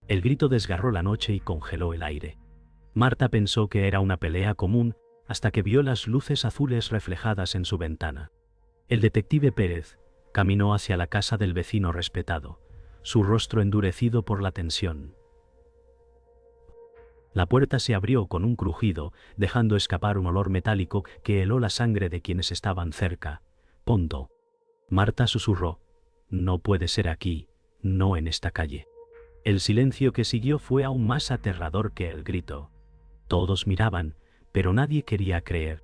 El grito desgarró la noche y congeló el aire. Marta pensó que era una pelea común hasta que vio las luces azules reflejadas en su ventana. El detective Pérez caminó hacia la casa del vecino respetado, su rostro endurecido por la tensión. La puerta se abrió con un crujido, dejando escapar un olor metálico que heló la sangre de quienes estaban cerca. Ponto. Marta susurró: «No puede ser aquí, no en esta calle». El silencio que siguió fue aún más aterrador que el grito. Todos miraban, pero nadie quería creer.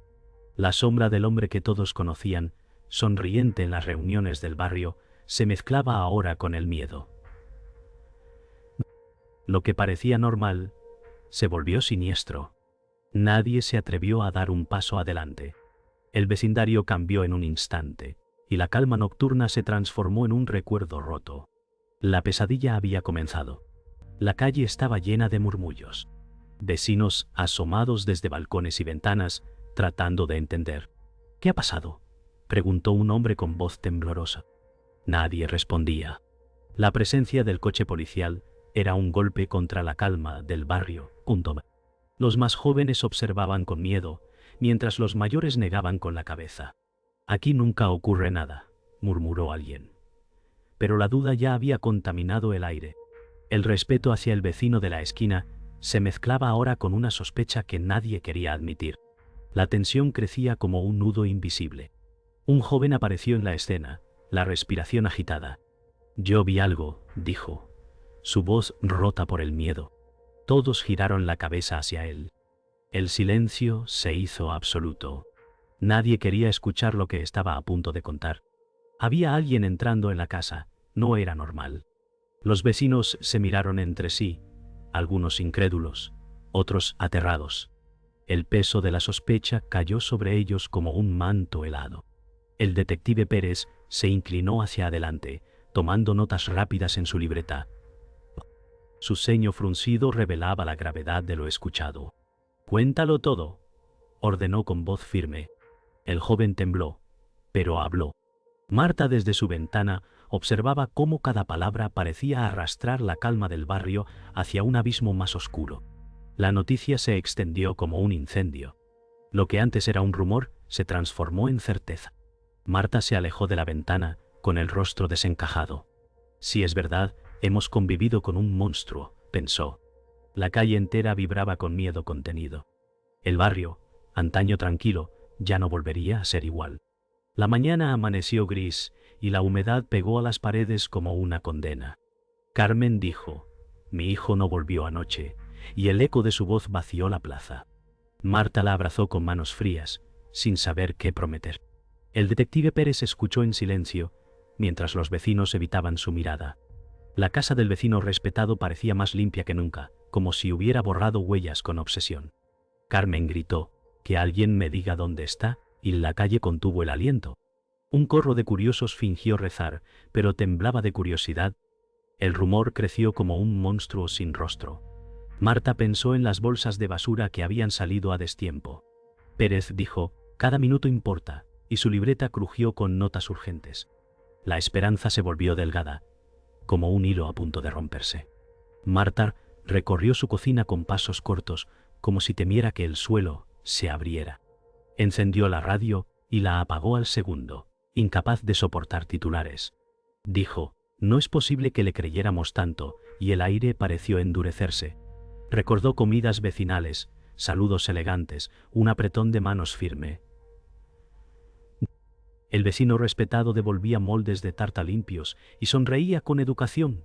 La sombra del hombre que todos conocían, sonriente en las reuniones del barrio, se mezclaba ahora con el miedo. Lo que parecía normal se volvió siniestro. Nadie se atrevió a dar un paso adelante. El vecindario cambió en un instante, y la calma nocturna se transformó en un recuerdo roto. La pesadilla había comenzado. La calle estaba llena de murmullos. Vecinos asomados desde balcones y ventanas, tratando de entender. «¿Qué ha pasado?», preguntó un hombre con voz temblorosa. Nadie respondía. La presencia del coche policial era un golpe contra la calma del barrio. Los más jóvenes observaban con miedo, mientras los mayores negaban con la cabeza. «Aquí nunca ocurre nada», murmuró alguien. Pero la duda ya había contaminado el aire. El respeto hacia el vecino de la esquina se mezclaba ahora con una sospecha que nadie quería admitir. La tensión crecía como un nudo invisible. Un joven apareció en la escena, la respiración agitada. «Yo vi algo», dijo, su voz rota por el miedo. Todos giraron la cabeza hacia él. El silencio se hizo absoluto. Nadie quería escuchar lo que estaba a punto de contar. Había alguien entrando en la casa, no era normal. Los vecinos se miraron entre sí, algunos incrédulos, otros aterrados. El peso de la sospecha cayó sobre ellos como un manto helado. El detective Pérez se inclinó hacia adelante, tomando notas rápidas en su libreta. Su ceño fruncido revelaba la gravedad de lo escuchado. «Cuéntalo todo», ordenó con voz firme. El joven tembló, pero habló. Marta desde su ventana observaba cómo cada palabra parecía arrastrar la calma del barrio hacia un abismo más oscuro. La noticia se extendió como un incendio. Lo que antes era un rumor se transformó en certeza. Marta se alejó de la ventana con el rostro desencajado. «Si es verdad, hemos convivido con un monstruo», pensó. La calle entera vibraba con miedo contenido. El barrio, antaño tranquilo, ya no volvería a ser igual. La mañana amaneció gris y la humedad pegó a las paredes como una condena. Carmen dijo: «Mi hijo no volvió anoche», y el eco de su voz vació la plaza. Marta la abrazó con manos frías, sin saber qué prometer. El detective Pérez escuchó en silencio, mientras los vecinos evitaban su mirada. La casa del vecino respetado parecía más limpia que nunca, como si hubiera borrado huellas con obsesión. Carmen gritó: «Que alguien me diga dónde está», y la calle contuvo el aliento. Un corro de curiosos fingió rezar, pero temblaba de curiosidad. El rumor creció como un monstruo sin rostro. Marta pensó en las bolsas de basura que habían salido a destiempo. Pérez dijo: «Cada minuto importa», y su libreta crujió con notas urgentes. La esperanza se volvió delgada, como un hilo a punto de romperse. Marta recorrió su cocina con pasos cortos, como si temiera que el suelo se abriera. Encendió la radio y la apagó al segundo, incapaz de soportar titulares. Dijo: «No es posible que le creyéramos tanto», y el aire pareció endurecerse. Recordó comidas vecinales, saludos elegantes, un apretón de manos firme. El vecino respetado devolvía moldes de tarta limpios y sonreía con educación.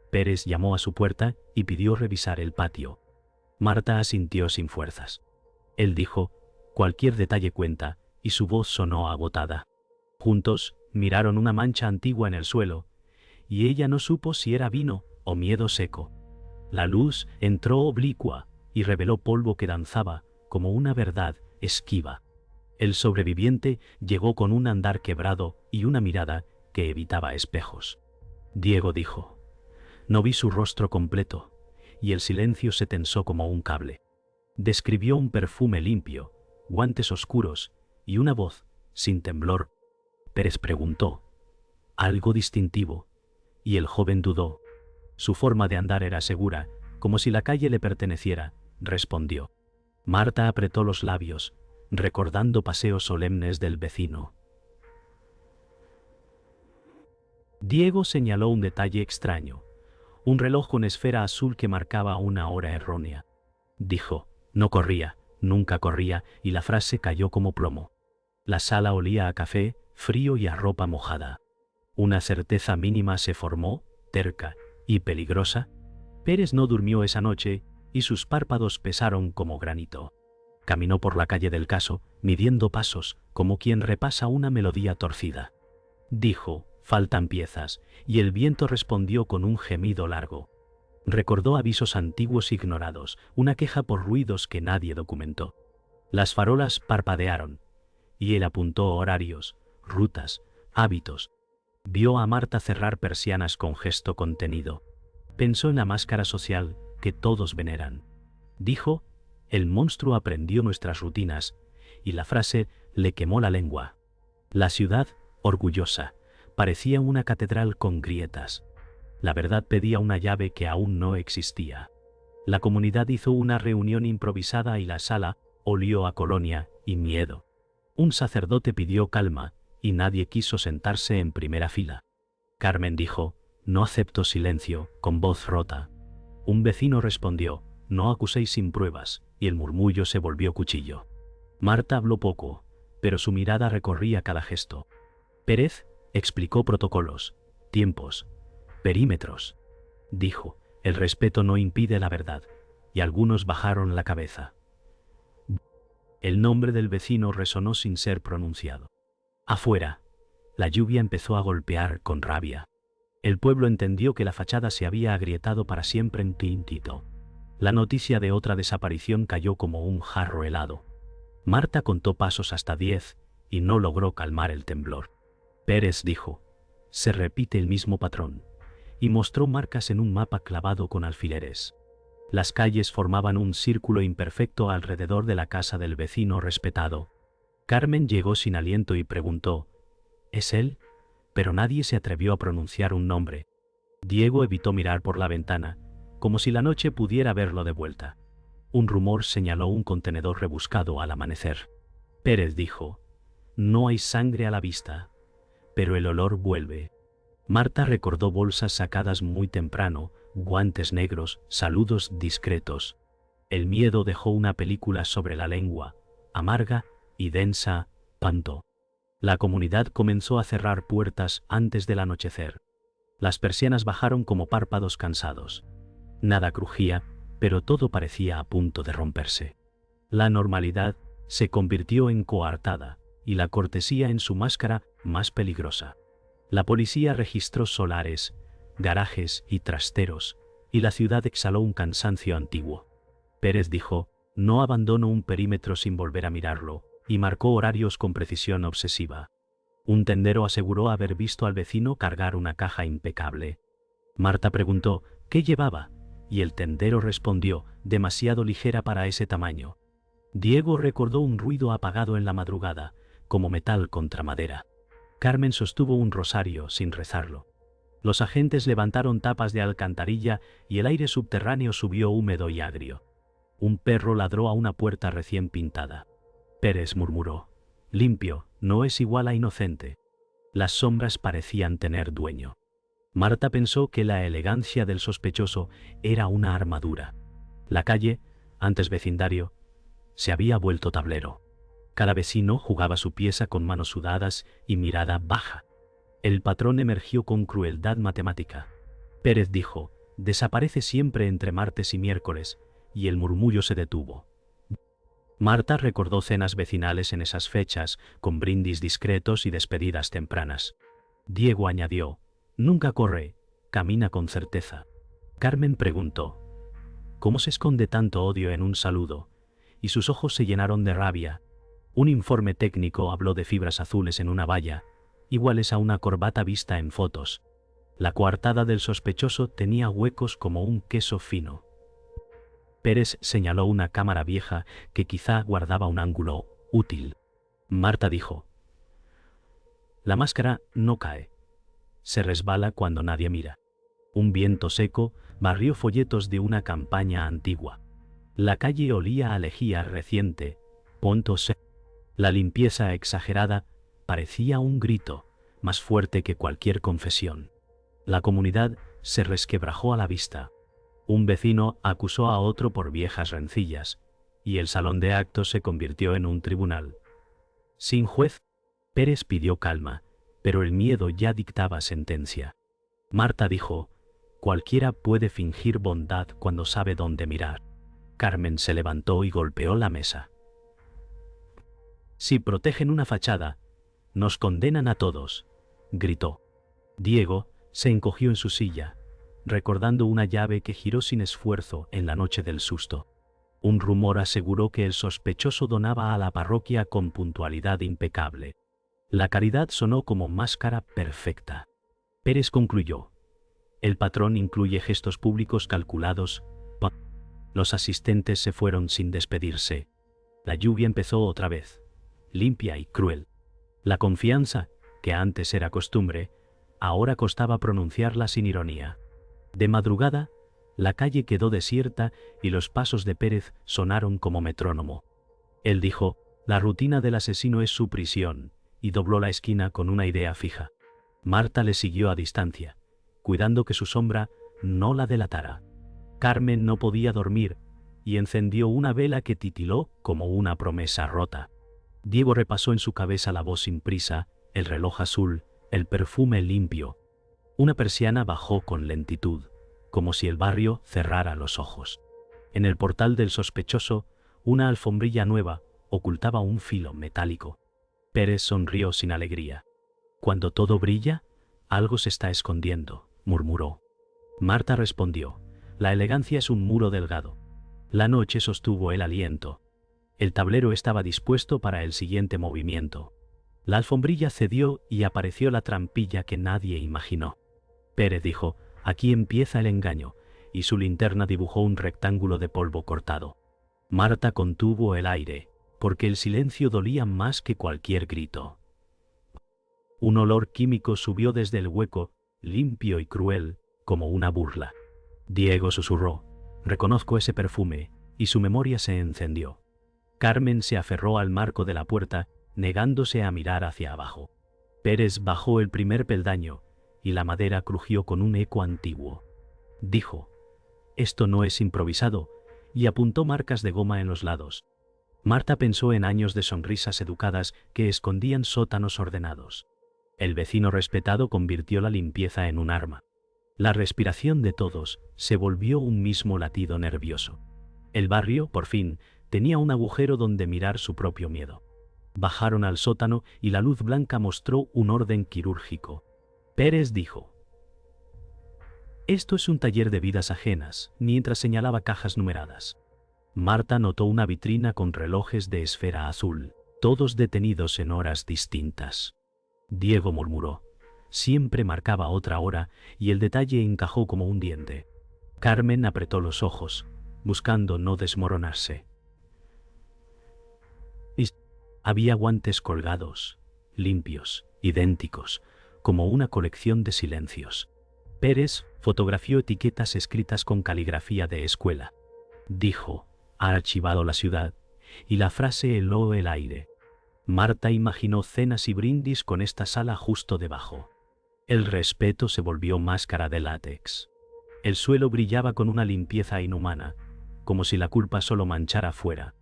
Pérez llamó a su puerta y pidió revisar el patio. Marta asintió sin fuerzas. Él dijo: «Cualquier detalle cuenta», y su voz sonó agotada. Juntos miraron una mancha antigua en el suelo, y ella no supo si era vino o miedo seco. La luz entró oblicua y reveló polvo que danzaba como una verdad esquiva. El sobreviviente llegó con un andar quebrado y una mirada que evitaba espejos. Diego dijo. No vi su rostro completo, y el silencio se tensó como un cable. Describió un perfume limpio, guantes oscuros y una voz, sin temblor. Pérez preguntó. Algo distintivo, y el joven dudó. Su forma de andar era segura, como si la calle le perteneciera, respondió. Marta apretó los labios, recordando paseos solemnes del vecino. Diego señaló un detalle extraño, un reloj con esfera azul que marcaba una hora errónea. Dijo, no corría, nunca corría, y la frase cayó como plomo. La sala olía a café, frío y a ropa mojada. Una certeza mínima se formó, terca y peligrosa. Pérez no durmió esa noche y sus párpados pesaron como granito. Caminó por la calle del caso, midiendo pasos, como quien repasa una melodía torcida. Dijo, faltan piezas, y el viento respondió con un gemido largo. Recordó avisos antiguos ignorados, una queja por ruidos que nadie documentó. Las farolas parpadearon, y él apuntó horarios, rutas, hábitos. Vio a Marta cerrar persianas con gesto contenido. Pensó en la máscara social que todos veneran. Dijo, el monstruo aprendió nuestras rutinas, y la frase le quemó la lengua. La ciudad, orgullosa, parecía una catedral con grietas. La verdad pedía una llave que aún no existía. La comunidad hizo una reunión improvisada y la sala olió a colonia y miedo. Un sacerdote pidió calma y nadie quiso sentarse en primera fila. Carmen dijo, no acepto silencio, con voz rota. Un vecino respondió, no acuséis sin pruebas, y el murmullo se volvió cuchillo. Marta habló poco, pero su mirada recorría cada gesto. Pérez explicó protocolos, tiempos, perímetros. Dijo, el respeto no impide la verdad, y algunos bajaron la cabeza. El nombre del vecino resonó sin ser pronunciado. Afuera, la lluvia empezó a golpear con rabia. El pueblo entendió que la fachada se había agrietado para siempre en Tintito. La noticia de otra desaparición cayó como un jarro helado. Marta contó pasos hasta 10 y no logró calmar el temblor. Pérez dijo, se repite el mismo patrón, y mostró marcas en un mapa clavado con alfileres. Las calles formaban un círculo imperfecto alrededor de la casa del vecino respetado. Carmen llegó sin aliento y preguntó, ¿es él? Pero nadie se atrevió a pronunciar un nombre. Diego evitó mirar por la ventana, como si la noche pudiera verlo de vuelta. Un rumor señaló un contenedor rebuscado al amanecer. Pérez dijo, no hay sangre a la vista, pero el olor vuelve. Marta recordó bolsas sacadas muy temprano, guantes negros, saludos discretos. El miedo dejó una película sobre la lengua, amarga y densa, panto. La comunidad comenzó a cerrar puertas antes del anochecer. Las persianas bajaron como párpados cansados. Nada crujía, pero todo parecía a punto de romperse. La normalidad se convirtió en coartada, y la cortesía en su máscara más peligrosa. La policía registró solares, garajes y trasteros, y la ciudad exhaló un cansancio antiguo. Pérez dijo, no abandono un perímetro sin volver a mirarlo, y marcó horarios con precisión obsesiva. Un tendero aseguró haber visto al vecino cargar una caja impecable. Marta preguntó, ¿qué llevaba? Y el tendero respondió, demasiado ligera para ese tamaño. Diego recordó un ruido apagado en la madrugada, como metal contra madera. Carmen sostuvo un rosario sin rezarlo. Los agentes levantaron tapas de alcantarilla y el aire subterráneo subió húmedo y agrio. Un perro ladró a una puerta recién pintada. Pérez murmuró, limpio, no es igual a inocente. Las sombras parecían tener dueño. Marta pensó que la elegancia del sospechoso era una armadura. La calle, antes vecindario, se había vuelto tablero. Cada vecino jugaba su pieza con manos sudadas y mirada baja. El patrón emergió con crueldad matemática. Pérez dijo, desaparece siempre entre martes y miércoles, y el murmullo se detuvo. Marta recordó cenas vecinales en esas fechas, con brindis discretos y despedidas tempranas. Diego añadió, nunca corre, camina con certeza. Carmen preguntó, ¿cómo se esconde tanto odio en un saludo? Y sus ojos se llenaron de rabia. Un informe técnico habló de fibras azules en una valla, iguales a una corbata vista en fotos. La coartada del sospechoso tenía huecos como un queso fino. Pérez señaló una cámara vieja que quizá guardaba un ángulo útil. Marta dijo, la máscara no cae. Se resbala cuando nadie mira. Un viento seco barrió folletos de una campaña antigua. La calle olía a lejía reciente, ponto seco. La limpieza exagerada parecía un grito, más fuerte que cualquier confesión. La comunidad se resquebrajó a la vista. Un vecino acusó a otro por viejas rencillas, y el salón de actos se convirtió en un tribunal. Sin juez, Pérez pidió calma, pero el miedo ya dictaba sentencia. Marta dijo: «Cualquiera puede fingir bondad cuando sabe dónde mirar». Carmen se levantó y golpeó la mesa. «Si protegen una fachada, nos condenan a todos», gritó. Diego se encogió en su silla, recordando una llave que giró sin esfuerzo en la noche del susto. Un rumor aseguró que el sospechoso donaba a la parroquia con puntualidad impecable. La caridad sonó como máscara perfecta. Pérez concluyó: «El patrón incluye gestos públicos calculados». Los asistentes se fueron sin despedirse. La lluvia empezó otra vez, limpia y cruel. La confianza, que antes era costumbre, ahora costaba pronunciarla sin ironía. De madrugada, la calle quedó desierta y los pasos de Pérez sonaron como metrónomo. Él dijo: «La rutina del asesino es su prisión», y dobló la esquina con una idea fija. Marta le siguió a distancia, cuidando que su sombra no la delatara. Carmen no podía dormir y encendió una vela que titiló como una promesa rota. Diego repasó en su cabeza la voz sin prisa, el reloj azul, el perfume limpio. Una persiana bajó con lentitud, como si el barrio cerrara los ojos. En el portal del sospechoso, una alfombrilla nueva ocultaba un filo metálico. Pérez sonrió sin alegría. «Cuando todo brilla, algo se está escondiendo», murmuró. Marta respondió: «La elegancia es un muro delgado». La noche sostuvo el aliento. El tablero estaba dispuesto para el siguiente movimiento. La alfombrilla cedió y apareció la trampilla que nadie imaginó. Pérez dijo: «Aquí empieza el engaño», y su linterna dibujó un rectángulo de polvo cortado. Marta contuvo el aire, porque el silencio dolía más que cualquier grito. Un olor químico subió desde el hueco, limpio y cruel, como una burla. Diego susurró: «Reconozco ese perfume», y su memoria se encendió. Carmen se aferró al marco de la puerta, negándose a mirar hacia abajo. Pérez bajó el primer peldaño, y la madera crujió con un eco antiguo. Dijo: «Esto no es improvisado», y apuntó marcas de goma en los lados. Marta pensó en años de sonrisas educadas que escondían sótanos ordenados. El vecino respetado convirtió la limpieza en un arma. La respiración de todos se volvió un mismo latido nervioso. El barrio, por fin, tenía un agujero donde mirar su propio miedo. Bajaron al sótano y la luz blanca mostró un orden quirúrgico. Pérez dijo: «Esto es un taller de vidas ajenas», mientras señalaba cajas numeradas. Marta notó una vitrina con relojes de esfera azul, todos detenidos en horas distintas. Diego murmuró: «Siempre marcaba otra hora», y el detalle encajó como un diente. Carmen apretó los ojos, buscando no desmoronarse. Había guantes colgados, limpios, idénticos, como una colección de silencios. Pérez fotografió etiquetas escritas con caligrafía de escuela. Dijo: «Ha archivado la ciudad», y la frase heló el aire. Marta imaginó cenas y brindis con esta sala justo debajo. El respeto se volvió máscara de látex. El suelo brillaba con una limpieza inhumana, como si la culpa solo manchara fuera.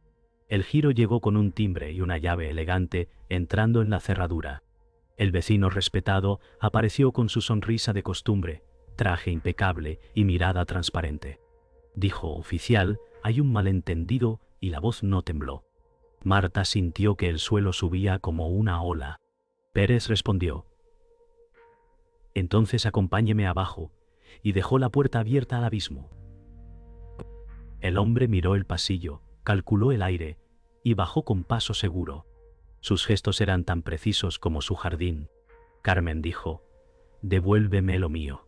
El giro llegó con un timbre y una llave elegante entrando en la cerradura. El vecino respetado apareció con su sonrisa de costumbre, traje impecable y mirada transparente. Dijo: «Oficial, hay un malentendido», y la voz no tembló. Marta sintió que el suelo subía como una ola. Pérez respondió: «Entonces acompáñeme abajo», y dejó la puerta abierta al abismo. El hombre miró el pasillo, calculó el aire y bajó con paso seguro. Sus gestos eran tan precisos como su jardín. Carmen dijo: «Devuélveme lo mío».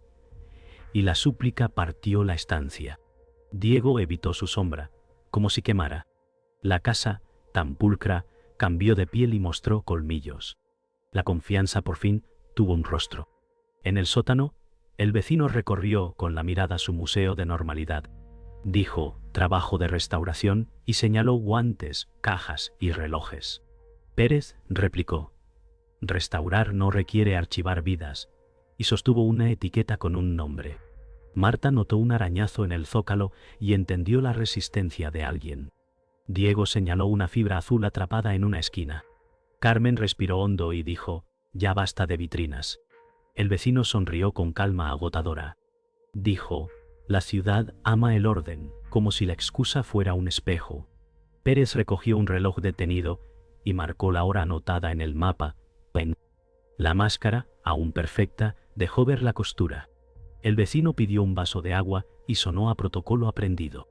Y la súplica partió la estancia. Diego evitó su sombra, como si quemara. La casa, tan pulcra, cambió de piel y mostró colmillos. La confianza por fin tuvo un rostro. En el sótano, El vecino recorrió con la mirada su museo de normalidad. Dijo, trabajo de restauración, y señaló guantes, cajas y relojes. Pérez replicó, restaurar no requiere archivar vidas, y sostuvo una etiqueta con un nombre. Marta notó un arañazo en el zócalo y entendió la resistencia de alguien. Diego señaló una fibra azul atrapada en una esquina. Carmen respiró hondo y dijo, ya basta de vitrinas. El vecino sonrió con calma agotadora. Dijo, la ciudad ama el orden, como si la excusa fuera un espejo. Pérez recogió un reloj detenido y marcó la hora anotada en el mapa. La máscara, aún perfecta, dejó ver la costura. El vecino pidió un vaso de agua y sonó a protocolo aprendido.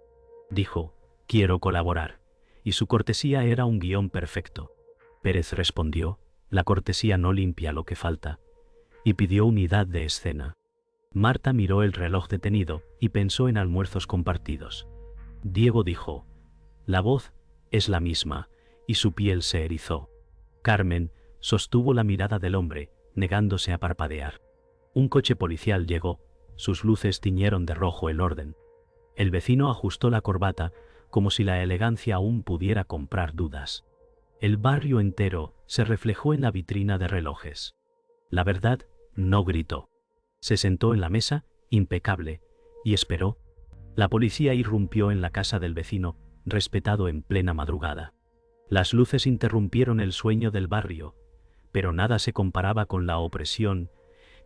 Dijo, quiero colaborar, y su cortesía era un guión perfecto. Pérez respondió, la cortesía no limpia lo que falta, y pidió unidad de escena. Marta miró el reloj detenido y pensó en almuerzos compartidos. Diego dijo, la voz es la misma, y su piel se erizó. Carmen sostuvo la mirada del hombre, negándose a parpadear. Un coche policial llegó, sus luces tiñeron de rojo el orden. El vecino ajustó la corbata, como si la elegancia aún pudiera comprar dudas. El barrio entero se reflejó en la vitrina de relojes. La verdad no gritó. Se sentó en la mesa, impecable, y esperó. La policía irrumpió en la casa del vecino, respetado en plena madrugada. Las luces interrumpieron el sueño del barrio, pero nada se comparaba con la opresión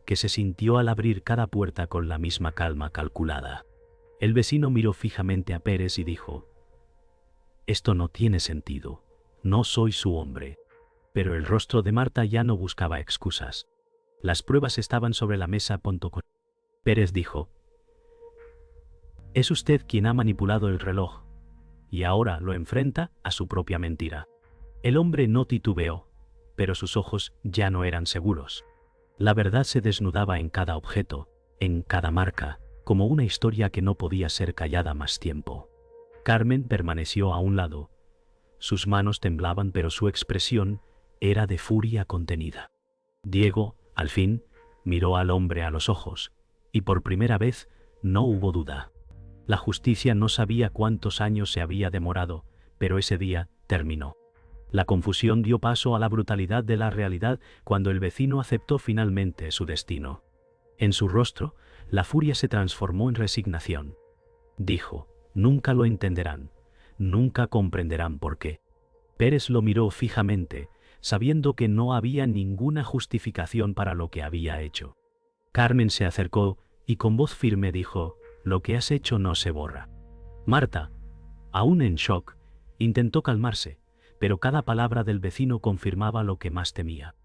que se sintió al abrir cada puerta con la misma calma calculada. El vecino miró fijamente a Pérez y dijo, esto no tiene sentido, no soy su hombre. Pero el rostro de Marta ya no buscaba excusas. Las pruebas estaban sobre la mesa. Pérez dijo, es usted quien ha manipulado el reloj, y ahora lo enfrenta a su propia mentira. El hombre no titubeó, pero sus ojos ya no eran seguros. La verdad se desnudaba en cada objeto, en cada marca, como una historia que no podía ser callada más tiempo. Carmen permaneció a un lado. Sus manos temblaban, pero su expresión era de furia contenida. Diego, al fin, miró al hombre a los ojos, y por primera vez no hubo duda. La justicia no sabía cuántos años se había demorado, pero ese día terminó. La confusión dio paso a la brutalidad de la realidad cuando el vecino aceptó finalmente su destino. En su rostro, la furia se transformó en resignación. Dijo, nunca lo entenderán, nunca comprenderán por qué. Pérez lo miró fijamente, sabiendo que no había ninguna justificación para lo que había hecho. Carmen se acercó y con voz firme dijo, lo que has hecho no se borra. Marta, aún en shock, intentó calmarse, pero cada palabra del vecino confirmaba lo que más temía.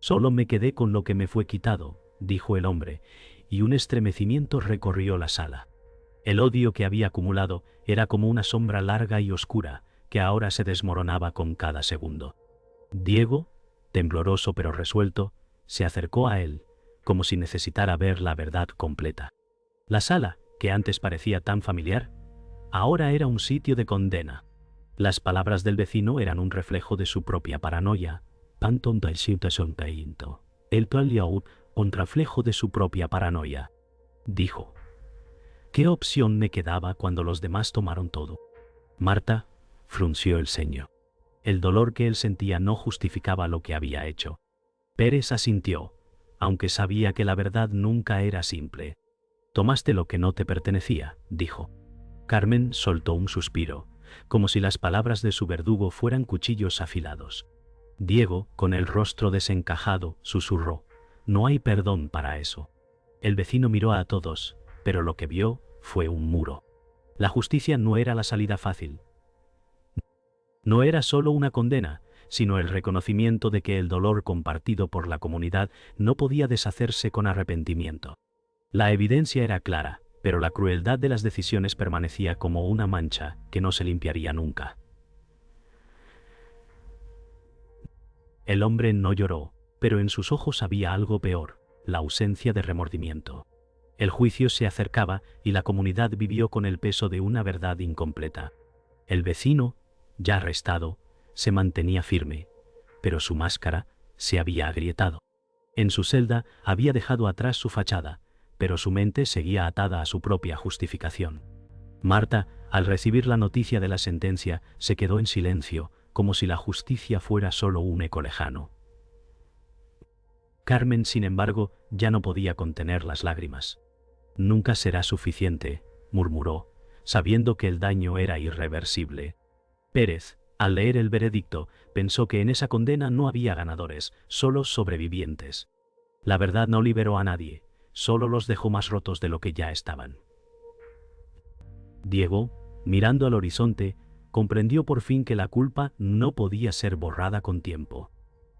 Solo me quedé con lo que me fue quitado, dijo el hombre, y un estremecimiento recorrió la sala. El odio que había acumulado era como una sombra larga y oscura, que ahora se desmoronaba con cada segundo. Diego, tembloroso pero resuelto, se acercó a él, como si necesitara ver la verdad completa. La sala, que antes parecía tan familiar, ahora era un sitio de condena. Las palabras del vecino eran un reflejo de su propia paranoia. Un reflejo de su propia paranoia. Dijo. ¿Qué opción me quedaba cuando los demás tomaron todo? Marta frunció el ceño. El dolor que él sentía no justificaba lo que había hecho. Pérez asintió, aunque sabía que la verdad nunca era simple. Tomaste lo que no te pertenecía, dijo. Carmen soltó un suspiro, como si las palabras de su verdugo fueran cuchillos afilados. Diego, con el rostro desencajado, susurró, no hay perdón para eso. El vecino miró a todos, pero lo que vio fue un muro. La justicia no era la salida fácil. No era solo una condena, sino el reconocimiento de que el dolor compartido por la comunidad no podía deshacerse con arrepentimiento. La evidencia era clara, pero la crueldad de las decisiones permanecía como una mancha que no se limpiaría nunca. El hombre no lloró, pero en sus ojos había algo peor, la ausencia de remordimiento. El juicio se acercaba y la comunidad vivió con el peso de una verdad incompleta. El vecino, ya arrestado, se mantenía firme, pero su máscara se había agrietado. En su celda había dejado atrás su fachada, pero su mente seguía atada a su propia justificación. Marta, al recibir la noticia de la sentencia, se quedó en silencio, como si la justicia fuera solo un eco lejano. Carmen, sin embargo, ya no podía contener las lágrimas. «Nunca será suficiente», murmuró, sabiendo que el daño era irreversible. Pérez, al leer el veredicto, pensó que en esa condena no había ganadores, solo sobrevivientes. La verdad no liberó a nadie, solo los dejó más rotos de lo que ya estaban. Diego, mirando al horizonte, comprendió por fin que la culpa no podía ser borrada con tiempo.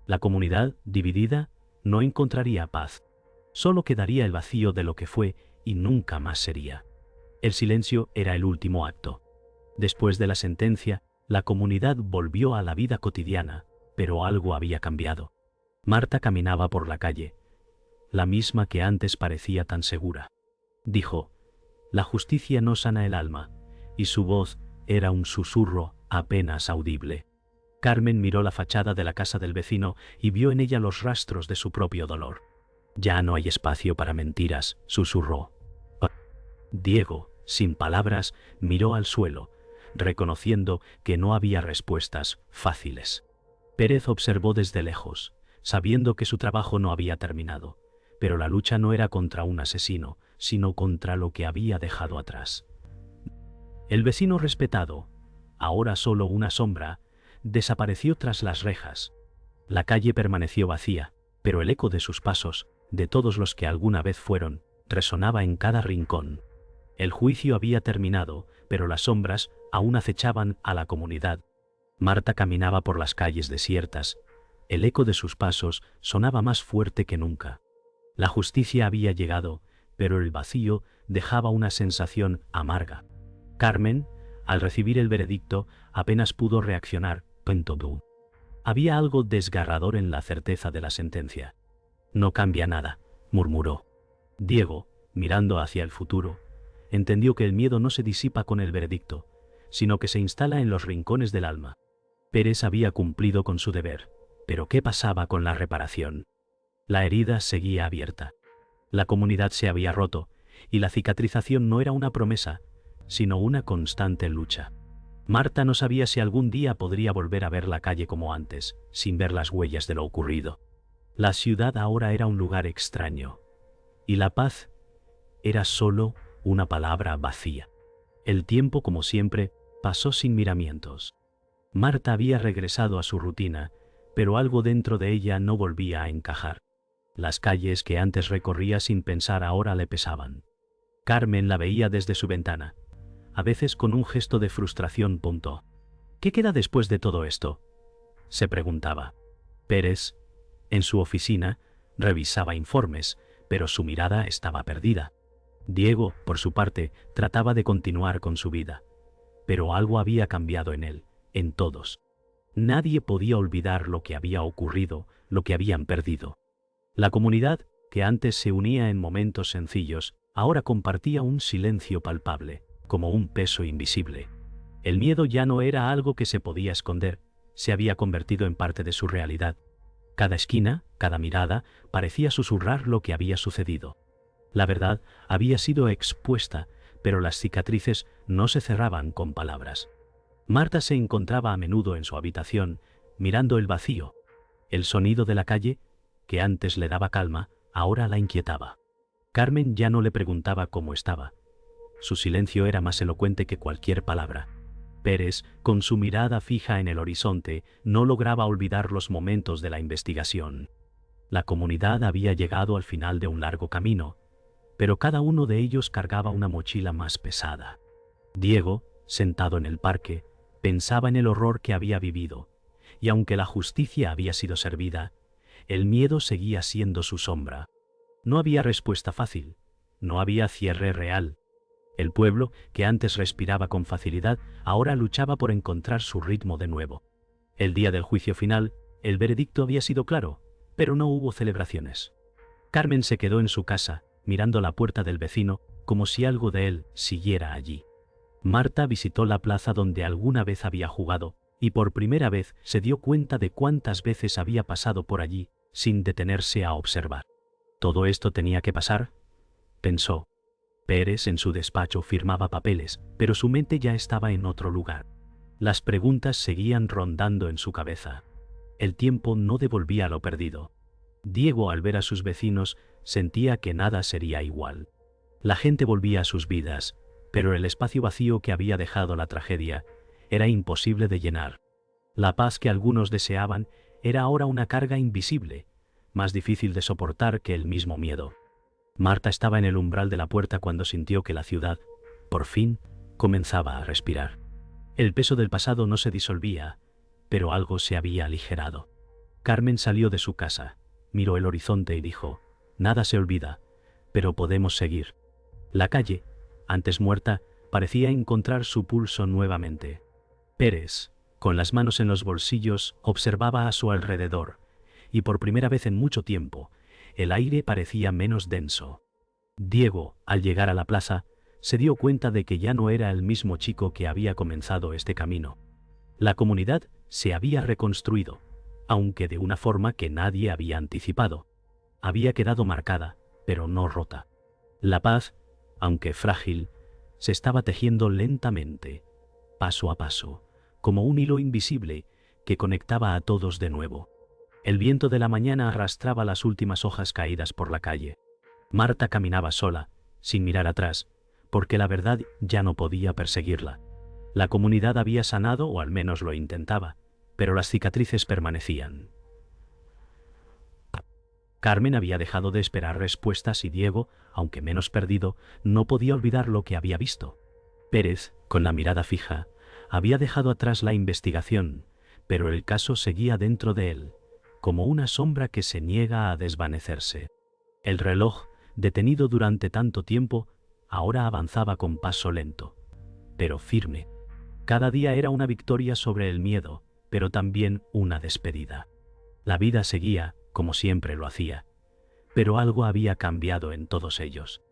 La comunidad, dividida, no encontraría paz. Solo quedaría el vacío de lo que fue y nunca más sería. El silencio era el último acto. Después de la sentencia, la comunidad volvió a la vida cotidiana, pero algo había cambiado. Marta caminaba por la calle, la misma que antes parecía tan segura. Dijo: «La justicia no sana el alma», y su voz era un susurro apenas audible. Carmen miró la fachada de la casa del vecino y vio en ella los rastros de su propio dolor. «Ya no hay espacio para mentiras», susurró. Diego, sin palabras, miró al suelo, reconociendo que no había respuestas fáciles. Pérez observó desde lejos, sabiendo que su trabajo no había terminado, pero la lucha no era contra un asesino, sino contra lo que había dejado atrás. El vecino respetado, ahora solo una sombra, desapareció tras las rejas. La calle permaneció vacía, pero el eco de sus pasos, de todos los que alguna vez fueron, resonaba en cada rincón. El juicio había terminado, pero las sombras aún acechaban a la comunidad. Marta caminaba por las calles desiertas. El eco de sus pasos sonaba más fuerte que nunca. La justicia había llegado, pero el vacío dejaba una sensación amarga. Carmen, al recibir el veredicto, apenas pudo reaccionar. Había algo desgarrador en la certeza de la sentencia. «No cambia nada», murmuró. Diego, mirando hacia el futuro, entendió que el miedo no se disipa con el veredicto, sino que se instala en los rincones del alma. Pérez había cumplido con su deber, pero ¿qué pasaba con la reparación? La herida seguía abierta. La comunidad se había roto, y la cicatrización no era una promesa, sino una constante lucha. Marta no sabía si algún día podría volver a ver la calle como antes, sin ver las huellas de lo ocurrido. La ciudad ahora era un lugar extraño, y la paz era solo una palabra vacía. El tiempo, como siempre, pasó sin miramientos. Marta había regresado a su rutina, pero algo dentro de ella no volvía a encajar. Las calles que antes recorría sin pensar ahora le pesaban. Carmen la veía desde su ventana, a veces con un gesto de frustración. «¿Qué queda después de todo esto?», se preguntaba. Pérez, en su oficina, revisaba informes, pero su mirada estaba perdida. Diego, por su parte, trataba de continuar con su vida. Pero algo había cambiado en él, en todos. Nadie podía olvidar lo que había ocurrido, lo que habían perdido. La comunidad, que antes se unía en momentos sencillos, ahora compartía un silencio palpable, como un peso invisible. El miedo ya no era algo que se podía esconder, se había convertido en parte de su realidad. Cada esquina, cada mirada, parecía susurrar lo que había sucedido. La verdad había sido expuesta, pero las cicatrices no se cerraban con palabras. Marta se encontraba a menudo en su habitación, mirando el vacío. El sonido de la calle, que antes le daba calma, ahora la inquietaba. Carmen ya no le preguntaba cómo estaba. Su silencio era más elocuente que cualquier palabra. Pérez, con su mirada fija en el horizonte, no lograba olvidar los momentos de la investigación. La comunidad había llegado al final de un largo camino, pero cada uno de ellos cargaba una mochila más pesada. Diego, sentado en el parque, pensaba en el horror que había vivido, y aunque la justicia había sido servida, el miedo seguía siendo su sombra. No había respuesta fácil, no había cierre real. El pueblo, que antes respiraba con facilidad, ahora luchaba por encontrar su ritmo de nuevo. El día del juicio final, el veredicto había sido claro, pero no hubo celebraciones. Carmen se quedó en su casa, mirando la puerta del vecino, como si algo de él siguiera allí. Marta visitó la plaza donde alguna vez había jugado, y por primera vez se dio cuenta de cuántas veces había pasado por allí, sin detenerse a observar. ¿Todo esto tenía que pasar? pensó. Pérez en su despacho firmaba papeles, pero su mente ya estaba en otro lugar. Las preguntas seguían rondando en su cabeza. El tiempo no devolvía lo perdido. Diego, al ver a sus vecinos, sentía que nada sería igual. La gente volvía a sus vidas, pero el espacio vacío que había dejado la tragedia era imposible de llenar. La paz que algunos deseaban era ahora una carga invisible, más difícil de soportar que el mismo miedo. Marta estaba en el umbral de la puerta cuando sintió que la ciudad, por fin, comenzaba a respirar. El peso del pasado no se disolvía, pero algo se había aligerado. Carmen salió de su casa, miró el horizonte y dijo: «Nada se olvida, pero podemos seguir». La calle, antes muerta, parecía encontrar su pulso nuevamente. Pérez, con las manos en los bolsillos, observaba a su alrededor, y por primera vez en mucho tiempo, el aire parecía menos denso. Diego, al llegar a la plaza, se dio cuenta de que ya no era el mismo chico que había comenzado este camino. La comunidad se había reconstruido, aunque de una forma que nadie había anticipado. Había quedado marcada, pero no rota. La paz, aunque frágil, se estaba tejiendo lentamente, paso a paso, como un hilo invisible que conectaba a todos de nuevo. El viento de la mañana arrastraba las últimas hojas caídas por la calle. Marta caminaba sola, sin mirar atrás, porque la verdad ya no podía perseguirla. La comunidad había sanado, o al menos lo intentaba, pero las cicatrices permanecían. Carmen había dejado de esperar respuestas y Diego, aunque menos perdido, no podía olvidar lo que había visto. Pérez, con la mirada fija, había dejado atrás la investigación, pero el caso seguía dentro de él, como una sombra que se niega a desvanecerse. El reloj, detenido durante tanto tiempo, ahora avanzaba con paso lento, pero firme. Cada día era una victoria sobre el miedo, pero también una despedida. La vida seguía, como siempre lo hacía, pero algo había cambiado en todos ellos.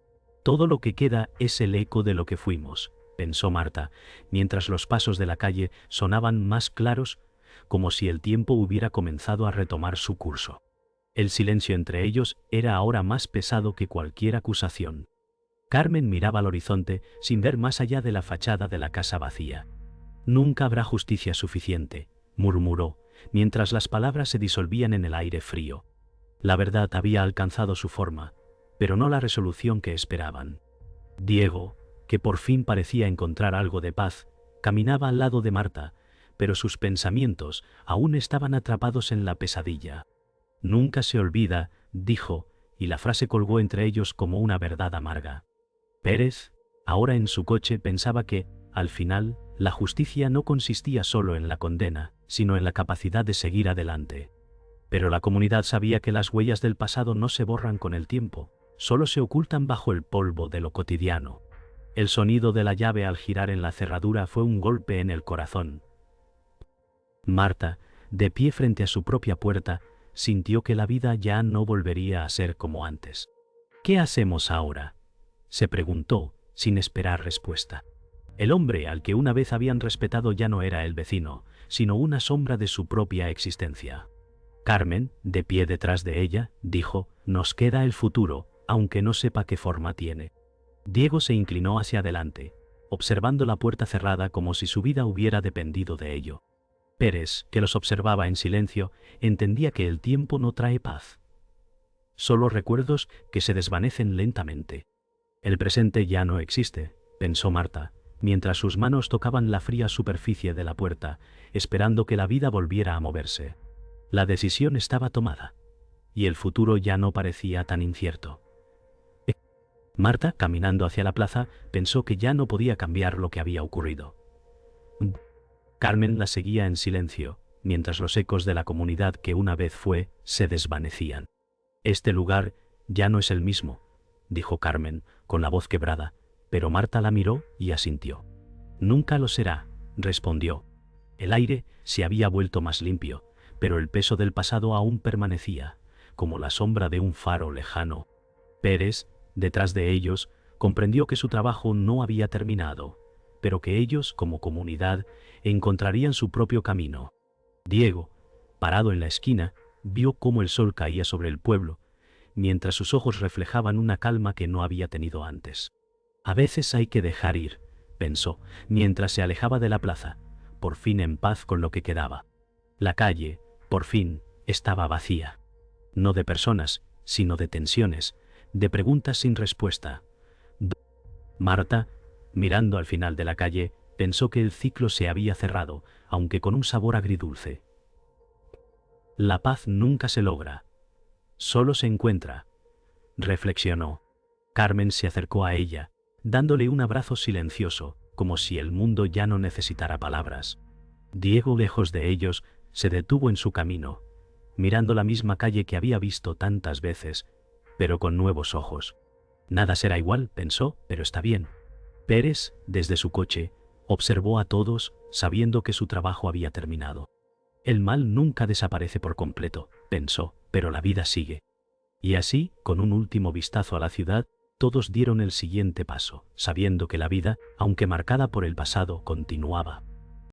Todo lo que queda es el eco de lo que fuimos, pensó Marta, mientras los pasos de la calle sonaban más claros, como si el tiempo hubiera comenzado a retomar su curso. El silencio entre ellos era ahora más pesado que cualquier acusación. Carmen miraba al horizonte sin ver más allá de la fachada de la casa vacía. «Nunca habrá justicia suficiente», murmuró, mientras las palabras se disolvían en el aire frío. La verdad había alcanzado su forma, pero no la resolución que esperaban. Diego, que por fin parecía encontrar algo de paz, caminaba al lado de Marta, pero sus pensamientos aún estaban atrapados en la pesadilla. «Nunca se olvida», dijo, y la frase colgó entre ellos como una verdad amarga. Pérez, ahora en su coche, pensaba que, al final, la justicia no consistía solo en la condena, sino en la capacidad de seguir adelante. Pero la comunidad sabía que las huellas del pasado no se borran con el tiempo, solo se ocultan bajo el polvo de lo cotidiano. El sonido de la llave al girar en la cerradura fue un golpe en el corazón. Marta, de pie frente a su propia puerta, sintió que la vida ya no volvería a ser como antes. «¿Qué hacemos ahora?», se preguntó, sin esperar respuesta. El hombre al que una vez habían respetado ya no era el vecino, sino una sombra de su propia existencia. Carmen, de pie detrás de ella, dijo: «Nos queda el futuro, aunque no sepa qué forma tiene». Diego se inclinó hacia adelante, observando la puerta cerrada como si su vida hubiera dependido de ello. Pérez, que los observaba en silencio, entendía que el tiempo no trae paz. Solo recuerdos que se desvanecen lentamente. «El presente ya no existe», pensó Marta, mientras sus manos tocaban la fría superficie de la puerta, esperando que la vida volviera a moverse. La decisión estaba tomada, y el futuro ya no parecía tan incierto. Marta, caminando hacia la plaza, pensó que ya no podía cambiar lo que había ocurrido. Carmen la seguía en silencio, mientras los ecos de la comunidad que una vez fue se desvanecían. «Este lugar ya no es el mismo», dijo Carmen, con la voz quebrada, pero Marta la miró y asintió. «Nunca lo será», respondió. El aire se había vuelto más limpio, pero el peso del pasado aún permanecía, como la sombra de un faro lejano. Pérez, detrás de ellos, comprendió que su trabajo no había terminado, pero que ellos, como comunidad, encontrarían su propio camino. Diego, parado en la esquina, vio cómo el sol caía sobre el pueblo, mientras sus ojos reflejaban una calma que no había tenido antes. A veces hay que dejar ir, pensó, mientras se alejaba de la plaza, por fin en paz con lo que quedaba. La calle, por fin, estaba vacía. No de personas, sino de tensiones, de preguntas sin respuesta. Marta, mirando al final de la calle, pensó que el ciclo se había cerrado, aunque con un sabor agridulce. La paz nunca se logra, solo se encuentra, reflexionó. Carmen se acercó a ella, dándole un abrazo silencioso, como si el mundo ya no necesitara palabras. Diego, lejos de ellos, se detuvo en su camino, mirando la misma calle que había visto tantas veces, pero con nuevos ojos. Nada será igual, pensó, pero está bien. Pérez, desde su coche, observó a todos, sabiendo que su trabajo había terminado. El mal nunca desaparece por completo, pensó, pero la vida sigue. Y así, con un último vistazo a la ciudad, todos dieron el siguiente paso, sabiendo que la vida, aunque marcada por el pasado, continuaba.